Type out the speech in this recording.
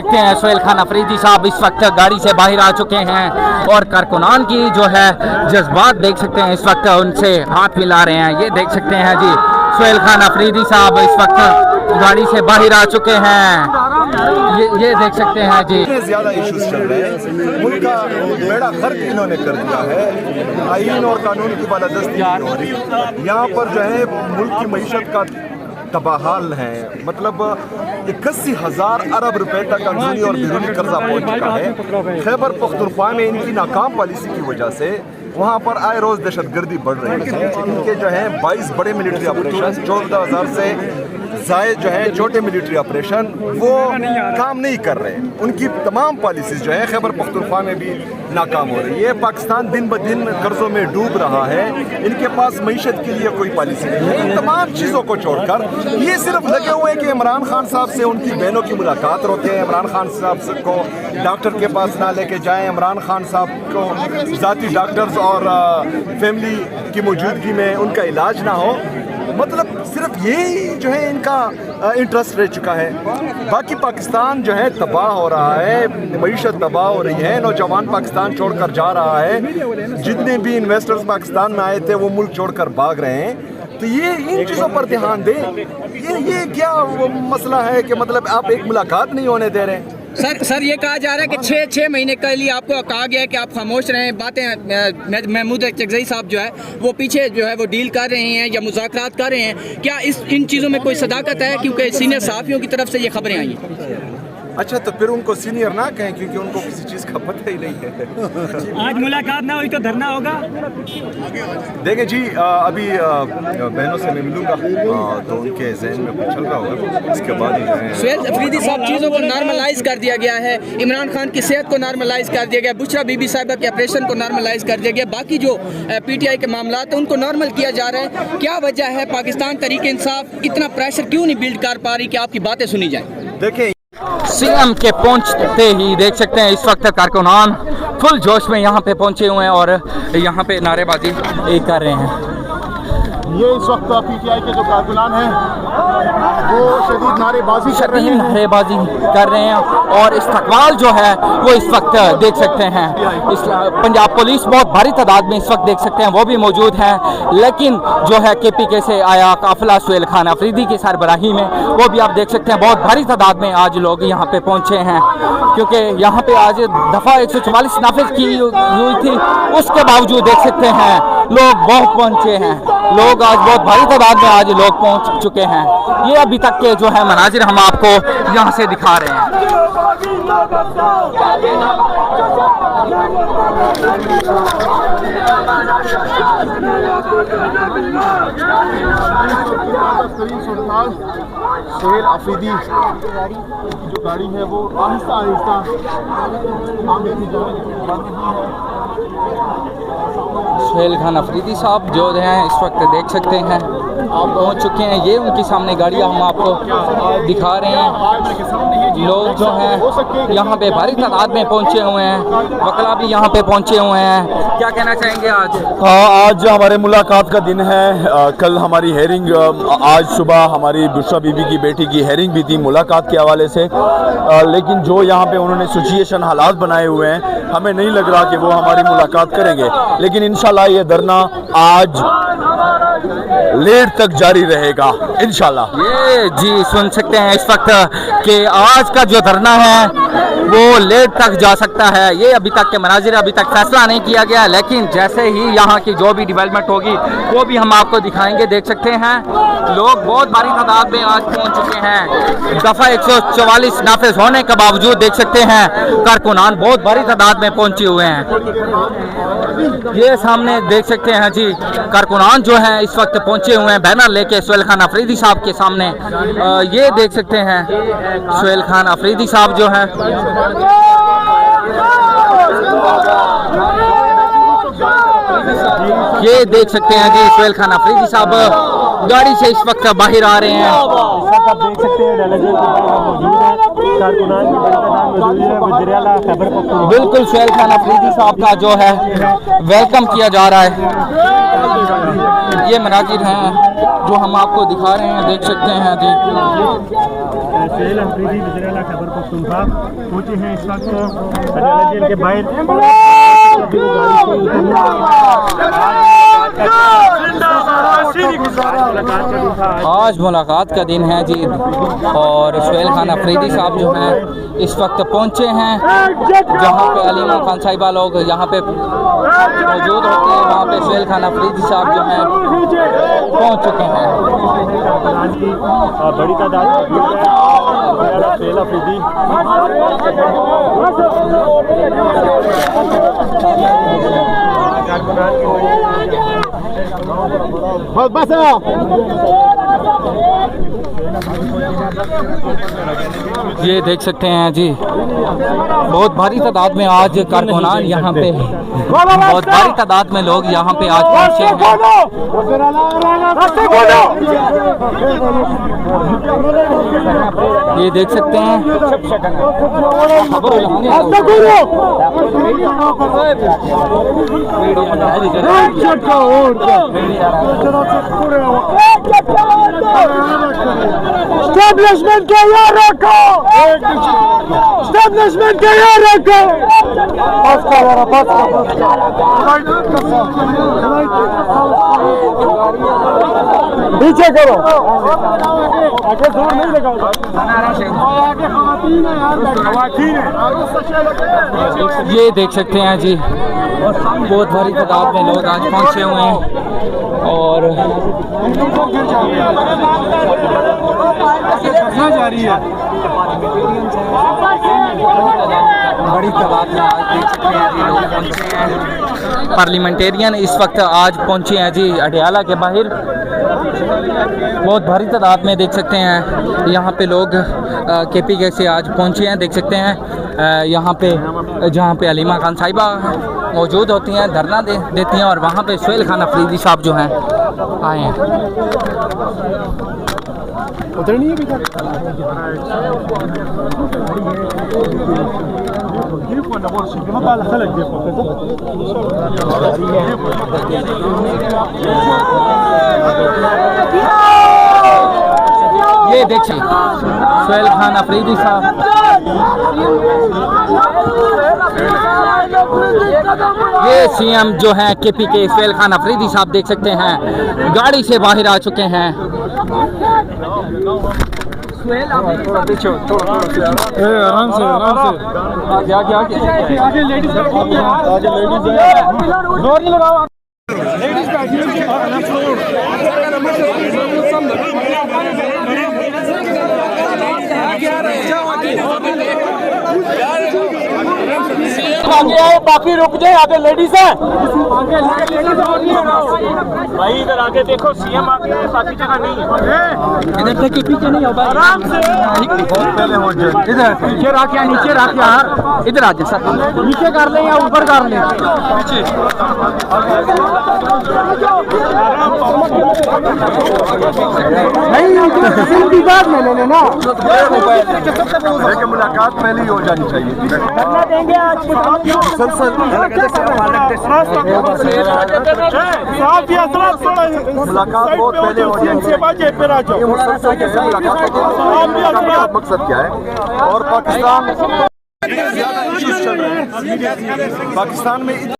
सकते हैं सोहेल खान अफरीदी साहब इस वक्त गाड़ी से बाहर आ चुके हैं और कारकुनान की जो है जज्बात देख सकते हैं, इस वक्त उनसे हाथ मिला रहे हैं। ये देख सकते हैं जी सोहेल खान अफरीदी साहब इस वक्त गाड़ी से बाहर आ चुके हैं। ये देख सकते हैं जी। इतने ज्यादा इश्यूज चल रहे हैं, मुल्क का बेड़ा गर्क इन्होंने कर दिया है। आईन और कानून की बालादस्ती हो रही, यहाँ पर जो है मुल्क की मईशत का तबाहाल है। मतलब 81,000 अरब रुपए तक अंदरूनी और बैरूनी कर्जा पहुंच चुका है। खैबर पख्तूनख्वा में इनकी नाकाम पॉलिसी की वजह से वहाँ पर आए रोज दहशतगर्दी बढ़ रही है। इनके जो है 22 बड़े मिलिट्री ऑपरेशन, 14,000 से जायद जो है छोटे मिलिट्री ऑपरेशन, वो काम नहीं कर रहे। उनकी तमाम पॉलिसीज जो है खैबर पख्तूनख्वा में भी नाकाम हो रही है। पाकिस्तान दिन ब दिन कर्जों में डूब रहा है। इनके पास मईशत के लिए कोई पॉलिसी नहीं है। इन तमाम चीज़ों को छोड़कर ये सिर्फ लगे हुए हैं कि इमरान खान साहब से उनकी बहनों की मुलाकात रोके, इमरान खान साहब को डॉक्टर के पास ना लेके जाएं, इमरान खान साहब को ज़ाती डॉक्टर्स और फैमिली की मौजूदगी में उनका इलाज ना हो। मतलब सिर्फ यही जो है इनका इंटरेस्ट रह चुका है। बाकी पाकिस्तान जो है तबाह हो रहा है, मईशत तबाह हो रही है, नौजवान पाकिस्तान छोड़कर जा रहा है। जितने भी इन्वेस्टर्स पाकिस्तान में आए थे वो मुल्क छोड़कर भाग रहे हैं। तो ये इन चीज़ों पर ध्यान दें। ये क्या मसला है कि मतलब आप एक मुलाकात नहीं होने दे रहे? सर ये कहा जा रहा है कि 6 महीने के लिए आपको कहा गया है कि आप खामोश रहें। बातें महमूद चकजई साहब जो है वो पीछे जो है वो डील कर रहे हैं या मुज़ाकरात कर रहे हैं। क्या इन चीज़ों में कोई सदाकत है? क्योंकि सीनियर सहाफ़ियों की तरफ से ये खबरें आई हैं। अच्छा, तो फिर उनको सीनियर ना कहें क्योंकि उनको किसी चीज़ का पता ही नहीं है। आज मुलाकात ना हुई तो धरना होगा। देखें जी, अभी बहनों से मैं मिलूंगा तो उनके जहन में कुछ चल रहा होगा, इसके बाद ही जो है। सोहेल अफरीदी साहब, चीज़ों को नॉर्मलाइज कर दिया गया है। इमरान खान की सेहत को नॉर्मलाइज कर दिया गया, बुशरा बीबी साहिबा के ऑपरेशन को नॉर्मलाइज कर दिया गया, बाकी जो PTI के मामला हैं उनको नॉर्मल किया जा रहा है। क्या वजह है पाकिस्तान तहरीक इंसाफ इतना प्रेशर क्यों नहीं बिल्ड कर पा रही कि आपकी बातें सुनी जाएँ? देखें, CM के पहुंचते ही देख सकते हैं इस वक्त कारकुनान फुल जोश में यहाँ पे पहुंचे हुए हैं और यहाँ पे नारेबाजी कर रहे हैं। ये इस वक्त PTI के जो कारकुनान हैं वो शदीद नारेबाजी कर रहे हैं और इस्तकबाल जो है वो इस वक्त देख सकते हैं। पंजाब पुलिस बहुत भारी तादाद में इस वक्त देख सकते हैं वो भी मौजूद है। लेकिन जो है KPK से आया काफिला सोहेल खान अफरीदी की सरबराही में, वो भी आप देख सकते हैं बहुत भारी तादाद में आज लोग यहाँ पे पहुँचे हैं। क्योंकि यहाँ पे आज दफ़ा 144 नाफिज की हुई थी, उसके बावजूद देख सकते हैं लोग बहुत पहुँचे हैं। लोग आज बहुत भारी तादाद में आज लोग पहुँच चुके हैं। ये अभी तक के जो है मनाजिर हम आपको यहाँ से दिखा रहे हैं। सोहेल अफरीदी जो गाड़ी है वो आहिस्ता आहिस्ता आगे की जाने सोहेल खान अफरीदी साहब जो हैं इस वक्त देख सकते हैं आप पहुंच चुके हैं। ये उनकी सामने गाड़ियां हम आपको दिखा रहे हैं। लोग जो हैं यहाँ पे भारी तादाद में पहुंचे हुए हैं, वकला भी यहाँ पे पहुंचे हुए हैं। क्या कहना चाहेंगे आज? आज हमारे मुलाकात का दिन है। कल हमारी हेयरिंग, आज सुबह हमारी बुशरा बीबी की बेटी की हेयरिंग भी थी मुलाकात के हवाले से। लेकिन जो यहाँ पे उन्होंने सिचुएशन हालात बनाए हुए हैं, हमें नहीं लग रहा कि वो हमारी मुलाकात करेंगे। लेकिन इंशाल्लाह ये धरना आज लेट तक जारी रहेगा इंशाल्लाह। ये जी सुन सकते हैं इस वक्त कि आज का जो धरना है वो लेट तक जा सकता है। ये अभी तक के मनाजिर, अभी तक फैसला नहीं किया गया, लेकिन जैसे ही यहाँ की जो भी डेवलपमेंट होगी वो भी हम आपको दिखाएंगे। देख सकते हैं लोग बहुत भारी तादाद में आज पहुँच चुके हैं। दफ़ा 144 नाफिज होने के बावजूद देख सकते हैं कारकुनान बहुत भारी तादाद में पहुँचे हुए हैं। ये सामने देख सकते हैं जी कारकुनान जो है इस वक्त पहुंचे हुए हैं बैनर लेके सोहेल खान अफरीदी साहब के सामने। ये देख सकते हैं सोहेल खान अफरीदी साहब जो है ये देख सकते हैं जी सोहेल खान अफरीदी साहब गाड़ी से इस वक्त बाहर आ रहे हैं। आप देख सकते हैं बिल्कुल सोहेल खान अफरीदी साहब का जो है वेलकम किया जा रहा है। ये मनाजिर हैं जो हम आपको दिखा रहे हैं, देख सकते हैं जी। सुहेल अफरीदी वज़ीर-ए-आला खैबर पख्तूनख्वा पहुंचे हैं इस वक्त अदालत जेल के बाहर। आज मुलाकात का दिन है जी और सुहेल खान अफरीदी साहब जो हैं इस वक्त पहुंचे हैं जहां पे अलीमा खान साहिबा लोग यहाँ पे मौजूद होते हैं, वहाँ पे सुहेल खान अफरीदी साहब जो हैं पहुंच चुके हैं। बड़ी तादाद में सुहेल अफरीदी बस ये देख सकते हैं जी बहुत भारी तादाद में आज कारकुनान यहाँ पे, बहुत भारी तादाद में लोग यहाँ पे आज पहुँचे हैं। ये देख सकते हैं स्टैब्लिशमेंट के यार रखो, स्टैब्लिशमेंट के यार रखो। बस का यार, बस का। पीछे करो, आगे जोर नहीं लगाओ। ये देख सकते हैं जी बहुत भारी तादाद में लोग आज पहुंचे हुए हैं और जा रही है बड़ी तादाद में आज देख सकते हैं जी लोग पहुंचे हैं। पार्लियामेंटेरियन इस वक्त आज पहुंचे हैं जी अडियाला के बाहर, बहुत भारी तादाद में देख सकते हैं यहाँ पे लोग KPK से आज पहुंचे हैं। देख सकते हैं यहाँ पे जहाँ पे अलीमा खान साहिबा मौजूद होती हैं, धरना देती हैं और वहाँ पे सुहेल खान अफरीदी साहब जो हैं आए हैं। उधर नहीं है ये देखिए सुहेल खान अफरीदी साहब, ये CM जो हैं KPK सुहेल खान अफरीदी साहब देख सकते हैं गाड़ी से बाहर आ चुके हैं। आराम से आगे लेडीज जोर नहीं लगाओ। आगे आओ, बाकी रुक जाए, आगे लेडीज है। भाई इधर आगे देखो, CM आगे है, बाकी जगह नहीं है। इधर से पीछे नहीं हो भाई, आराम से इधर नीचे रख यार, नीचे रख यार, इधर आ जा सर, नीचे कर ले या ऊपर कर ले। नहीं बाद में ले लेना, लेकिन मुलाकात पहले ही हो जानी चाहिए। देंगे आज मुलाकात बहुत पहले हो जानी चाहिए। मकसद क्या है? और पाकिस्तान में